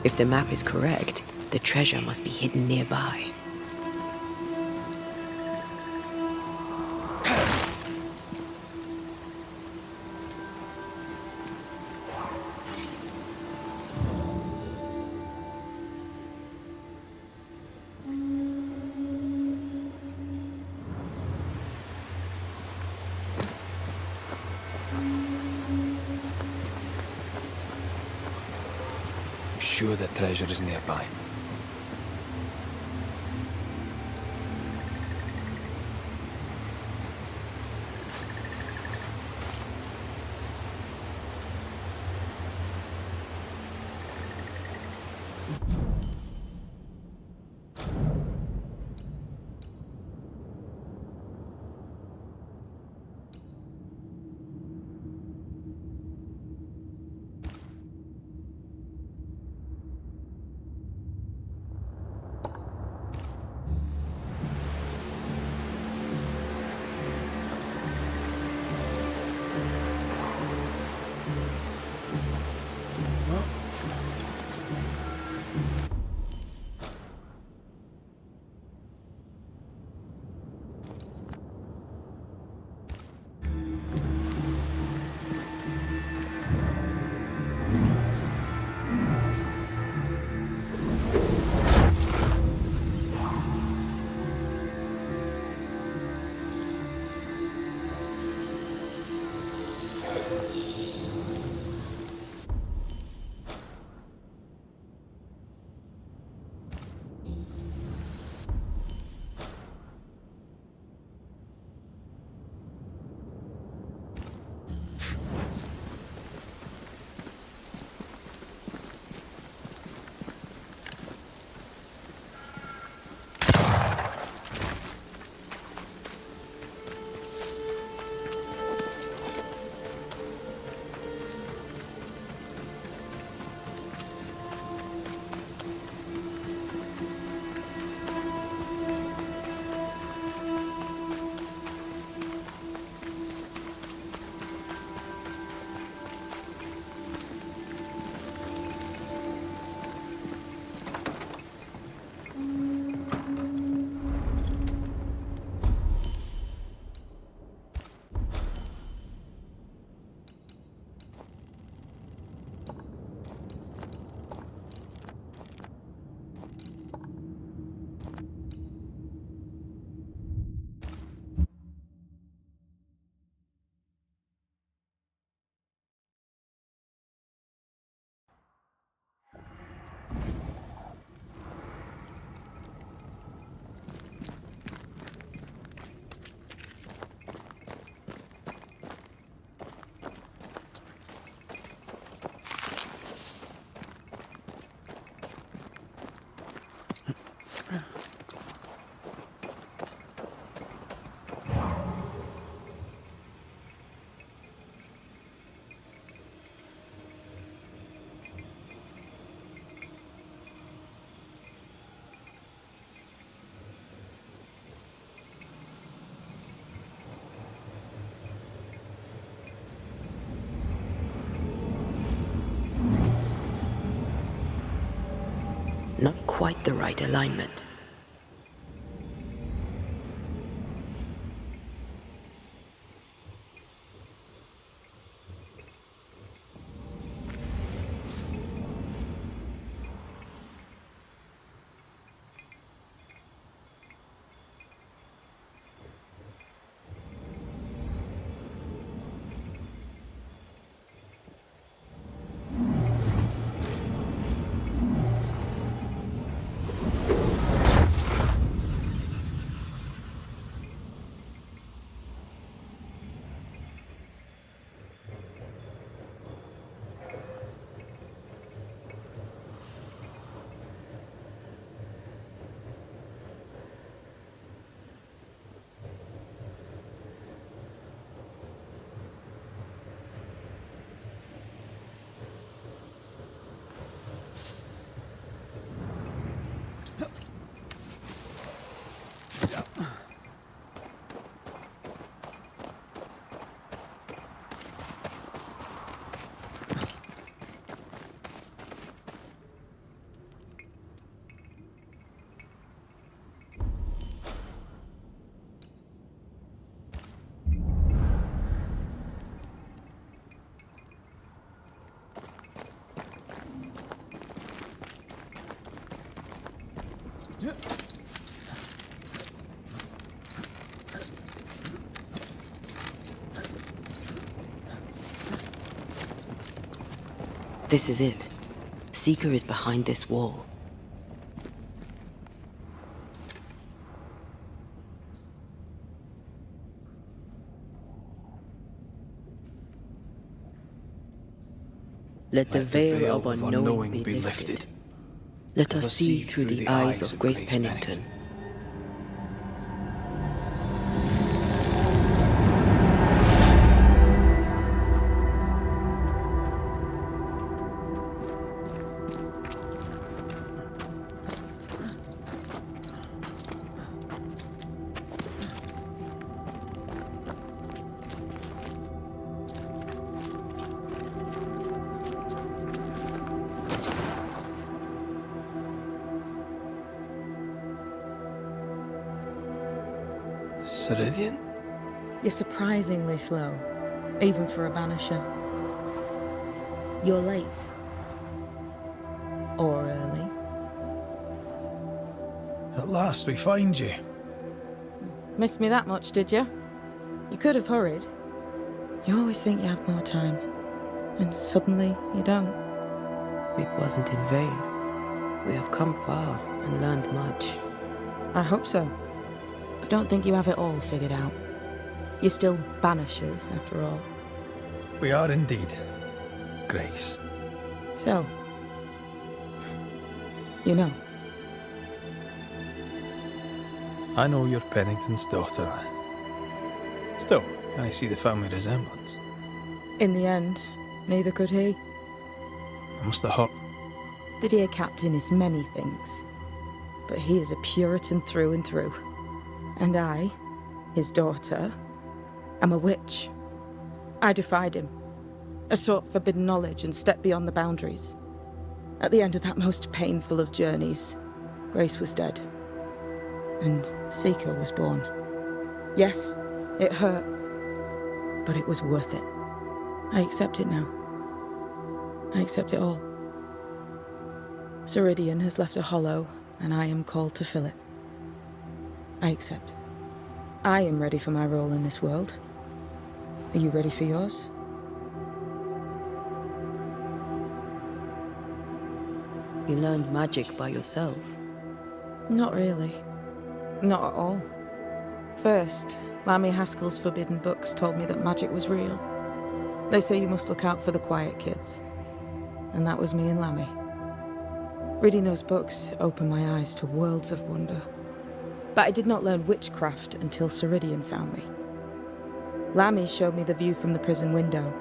If the map is correct, the treasure must be hidden nearby. Sure the treasure is nearby. not quite the right alignment. This is it. Seeker is behind this wall. Let the veil of unknowing be lifted. Let us see through the eyes of Grace Pennington. Ceridian? You're surprisingly slow, even for a banisher. You're late. Or early. At last we find you. Missed me that much, did you? You could have hurried. You always think you have more time, and suddenly you don't. It wasn't in vain. We have come far and learned much. I hope so. But don't think you have it all figured out. You're still banishers, after all. We are indeed, Grace. So, you know. I know you're Pennington's daughter. Still, can I see the family resemblance? In the end, neither could he. I must have hurt. The dear captain is many things, but he is a Puritan through and through. And I, his daughter, am a witch. I defied him, sought forbidden knowledge and stepped beyond the boundaries. At the end of that most painful of journeys, Grace was dead, and Seeker was born. Yes, it hurt, but it was worth it. I accept it now. I accept it all. Ceridian has left a hollow, and I am called to fill it. I accept. I am ready for my role in this world. Are you ready for yours? You learned magic by yourself. Not really. Not at all. First, Lammy Haskell's forbidden books told me that magic was real. They say you must look out for the quiet kids. And that was me and Lammy. Reading those books opened my eyes to worlds of wonder. But I did not learn witchcraft until Ceridian found me. Lammy showed me the view from the prison window,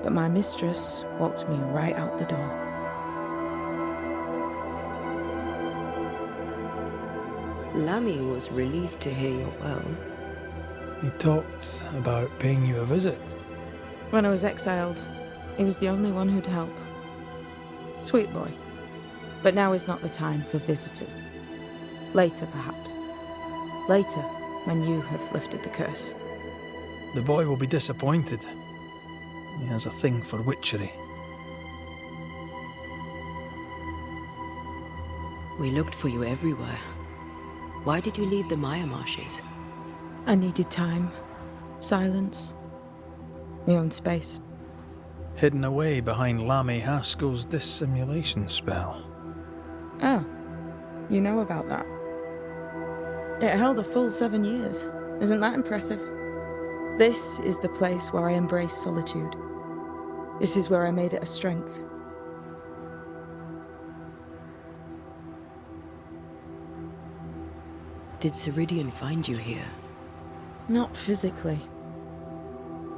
but my mistress walked me right out the door. Lammy was relieved to hear you're well. He talked about paying you a visit. When I was exiled, he was the only one who'd help. Sweet boy. But now is not the time for visitors. Later, perhaps. Later, when you have lifted the curse. The boy will be disappointed. He has a thing for witchery. We looked for you everywhere. Why did you leave the Maya marshes? I needed time, silence, my own space. Hidden away behind Lammy Haskell's dissimulation spell. Ah, you know about that. It held a full 7 years. Isn't that impressive? This is the place where I embrace solitude. This is where I made it a strength. Did Ceridian find you here? Not physically.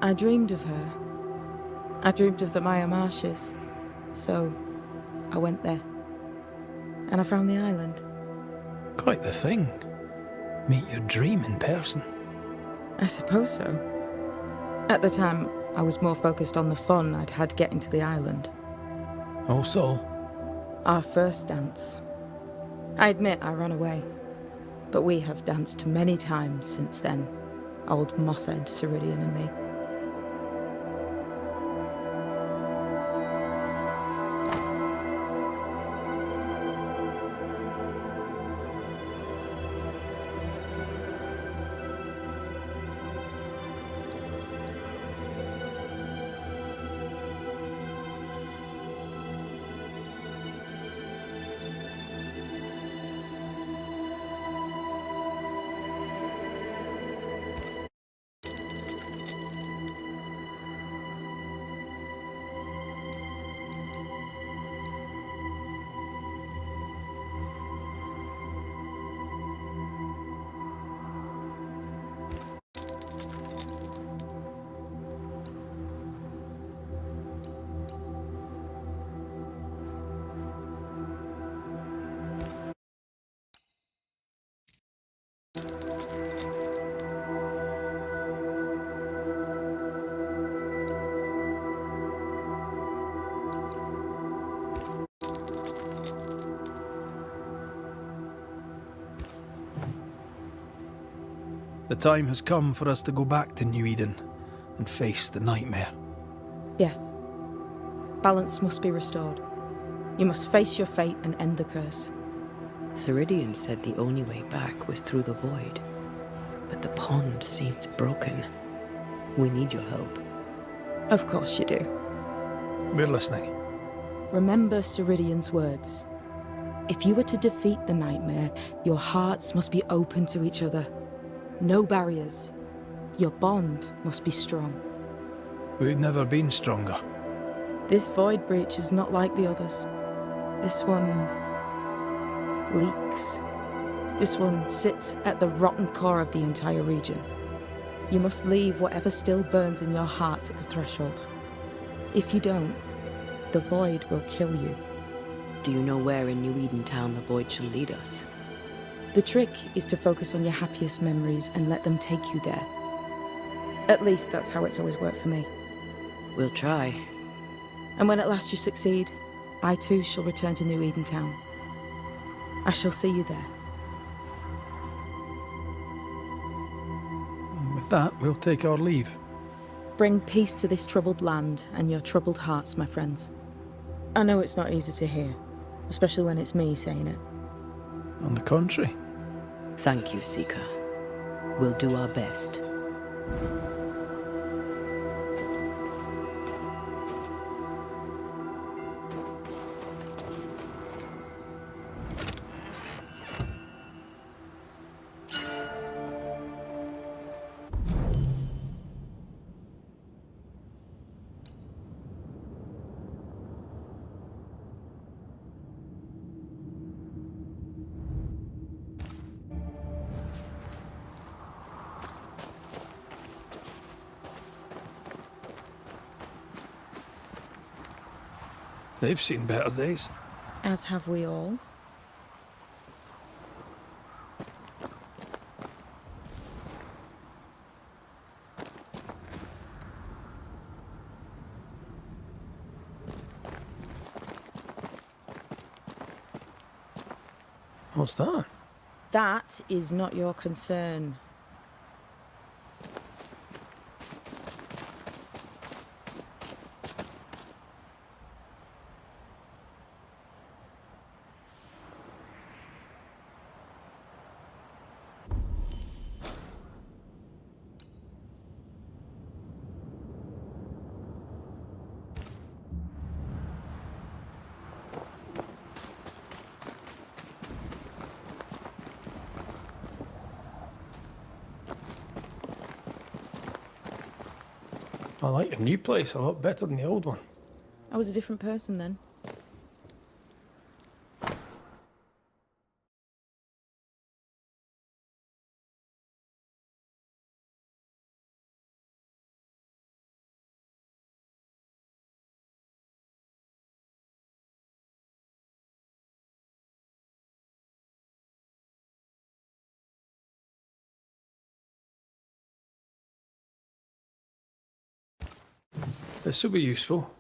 I dreamed of her. I dreamed of the Maya marshes. So, I went there. And I found the island. Quite the thing. Meet your dream in person. I suppose so. At the time, I was more focused on the fun I'd had getting to the island. Also, Our first dance. I admit I ran away. But we have danced many times since then. Old Mosshead, Ceridian and me. the time has come for us to go back to New Eden and face the nightmare. Yes. Balance must be restored. You must face your fate and end the curse. Ceridian said the only way back was through the void. But the pond seems broken. We need your help. Of course you do. We're listening. Remember Ceridian's words. If you were to defeat the nightmare, your hearts must be open to each other. No barriers. Your bond must be strong. We've never been stronger. This void breach is not like the others. This one leaks. This one sits at the rotten core of the entire region. You must leave whatever still burns in your hearts at the threshold. If you don't, the void will kill you. Do you know where in New Eden Town the void shall lead us? The trick is to focus on your happiest memories and let them take you there. At least that's how it's always worked for me. We'll try. And when at last you succeed, I too shall return to New Eden Town. I shall see you there. And with that, we'll take our leave. Bring peace to this troubled land and your troubled hearts, my friends. I know it's not easy to hear, especially when it's me saying it. On the contrary. Thank you, Seeker. We'll do our best. They've seen better days. As have we all. What's that? That is not your concern. I like the new place a lot better than the old one. I was a different person then. This will be useful.